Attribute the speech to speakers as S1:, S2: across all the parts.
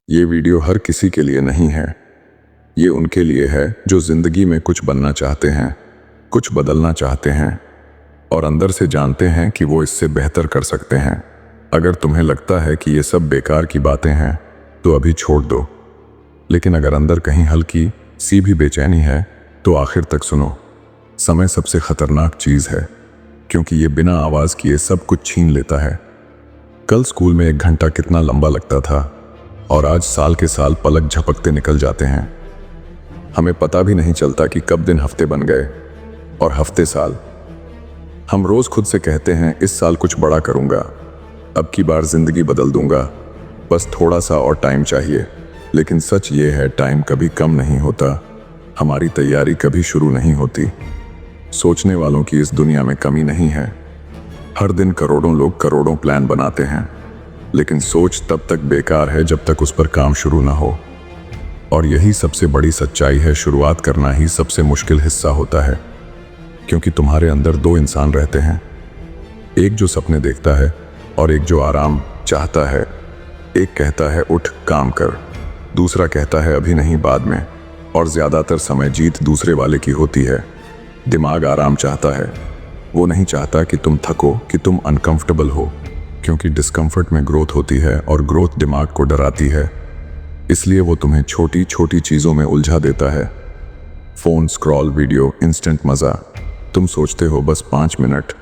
S1: ये वीडियो हर किसी के लिए नहीं है। ये उनके लिए है जो जिंदगी में कुछ बनना चाहते हैं, कुछ बदलना चाहते हैं और अंदर से जानते हैं कि वो इससे बेहतर कर सकते हैं। अगर तुम्हें लगता है कि ये सब बेकार की बातें हैं तो अभी छोड़ दो, लेकिन अगर अंदर कहीं हल्की सी भी बेचैनी है तो आखिर तक सुनो। समय सबसे खतरनाक चीज है, क्योंकि ये बिना आवाज किए सब कुछ छीन लेता है। कल स्कूल में 1 घंटा कितना लंबा लगता था और आज साल के साल पलक झपकते निकल जाते हैं। हमें पता भी नहीं चलता कि कब दिन हफ्ते बन गए और हफ्ते साल। हम रोज खुद से कहते हैं इस साल कुछ बड़ा करूंगा, अब की बार जिंदगी बदल दूंगा, बस थोड़ा सा और टाइम चाहिए। लेकिन सच ये है, टाइम कभी कम नहीं होता, हमारी तैयारी कभी शुरू नहीं होती। सोचने वालों की इस दुनिया में कमी नहीं है। हर दिन करोड़ों लोग करोड़ों प्लान बनाते हैं, लेकिन सोच तब तक बेकार है जब तक उस पर काम शुरू ना हो। और यही सबसे बड़ी सच्चाई है, शुरुआत करना ही सबसे मुश्किल हिस्सा होता है। क्योंकि तुम्हारे अंदर 2 इंसान रहते हैं, एक जो सपने देखता है और एक जो आराम चाहता है। एक कहता है उठ काम कर, दूसरा कहता है अभी नहीं बाद में। और ज्यादातर समय जीत दूसरे वाले की होती है। दिमाग आराम चाहता है, वो नहीं चाहता कि तुम थको, कि तुम अनकंफर्टेबल हो, क्योंकि डिस्कम्फर्ट में ग्रोथ होती है और ग्रोथ दिमाग को डराती है। इसलिए वो तुम्हें छोटी छोटी चीज़ों में उलझा देता है। फ़ोन स्क्रॉल, वीडियो, इंस्टेंट मज़ा। तुम सोचते हो बस 5 मिनट,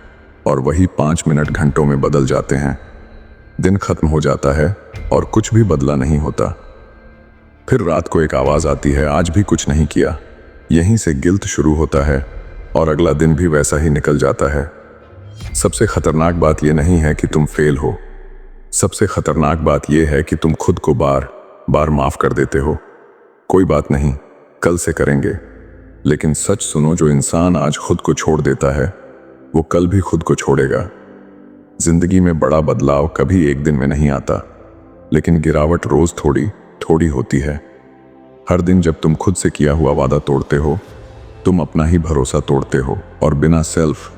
S1: और वही 5 मिनट घंटों में बदल जाते हैं। दिन खत्म हो जाता है और कुछ भी बदला नहीं होता। फिर रात को एक आवाज़ आती है, आज भी कुछ नहीं किया। यहीं से गिल्ट शुरू होता है और अगला दिन भी वैसा ही निकल जाता है। सबसे खतरनाक बात यह नहीं है कि तुम फेल हो, सबसे खतरनाक बात यह है कि तुम खुद को बार बार माफ कर देते हो। कोई बात नहीं, कल से करेंगे। लेकिन सच सुनो, जो इंसान आज खुद को छोड़ देता है वो कल भी खुद को छोड़ेगा। जिंदगी में बड़ा बदलाव कभी एक दिन में नहीं आता, लेकिन गिरावट रोज थोड़ी थोड़ी होती है। हर दिन जब तुम खुद से किया हुआ वादा तोड़ते हो, तुम अपना ही भरोसा तोड़ते हो, और बिना सेल्फ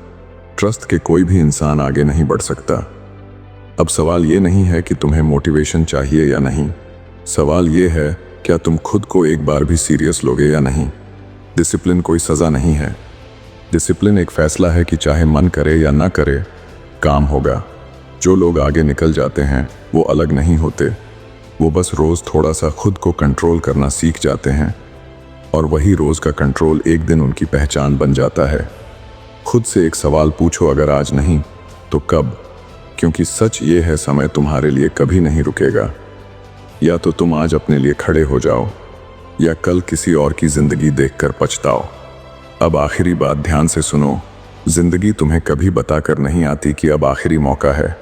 S1: ट्रस्ट के कोई भी इंसान आगे नहीं बढ़ सकता। अब सवाल ये नहीं है कि तुम्हें मोटिवेशन चाहिए या नहीं, सवाल ये है क्या तुम खुद को एक बार भी सीरियस लोगे या नहीं। डिसिप्लिन कोई सज़ा नहीं है, डिसिप्लिन एक फैसला है कि चाहे मन करे या ना करे, काम होगा। जो लोग आगे निकल जाते हैं वो अलग नहीं होते, वो बस रोज़ थोड़ा सा खुद को कंट्रोल करना सीख जाते हैं, और वही रोज़ का कंट्रोल एक दिन उनकी पहचान बन जाता है। खुद से एक सवाल पूछो, अगर आज नहीं तो कब? क्योंकि सच ये है, समय तुम्हारे लिए कभी नहीं रुकेगा। या तो तुम आज अपने लिए खड़े हो जाओ, या कल किसी और की जिंदगी देखकर पछताओ। अब आखिरी बात ध्यान से सुनो, जिंदगी तुम्हें कभी बताकर नहीं आती कि अब आखिरी मौका है।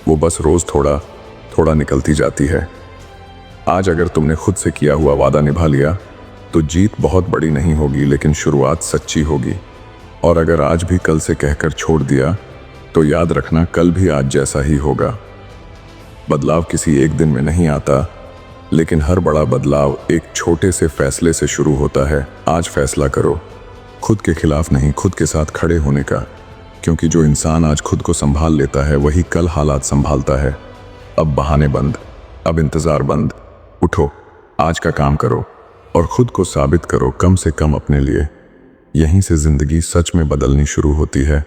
S1: वो बस रोज थोड़ा थोड़ा निकलती जाती है। आज अगर तुमने खुद से किया हुआ वादा निभा लिया तो जीत बहुत बड़ी नहीं होगी, लेकिन शुरुआत सच्ची होगी। और अगर आज भी कल से कहकर छोड़ दिया तो याद रखना, कल भी आज जैसा ही होगा। बदलाव किसी एक दिन में नहीं आता, लेकिन हर बड़ा बदलाव एक छोटे से फैसले से शुरू होता है। आज फैसला करो, खुद के खिलाफ नहीं, खुद के साथ खड़े होने का। क्योंकि जो इंसान आज खुद को संभाल लेता है वही कल हालात संभालता है। अब बहाने बंद, अब इंतजार बंद। उठो, आज का काम करो और खुद को साबित करो, कम से कम अपने लिए। यहीं से जिंदगी सच में बदलनी शुरू होती है।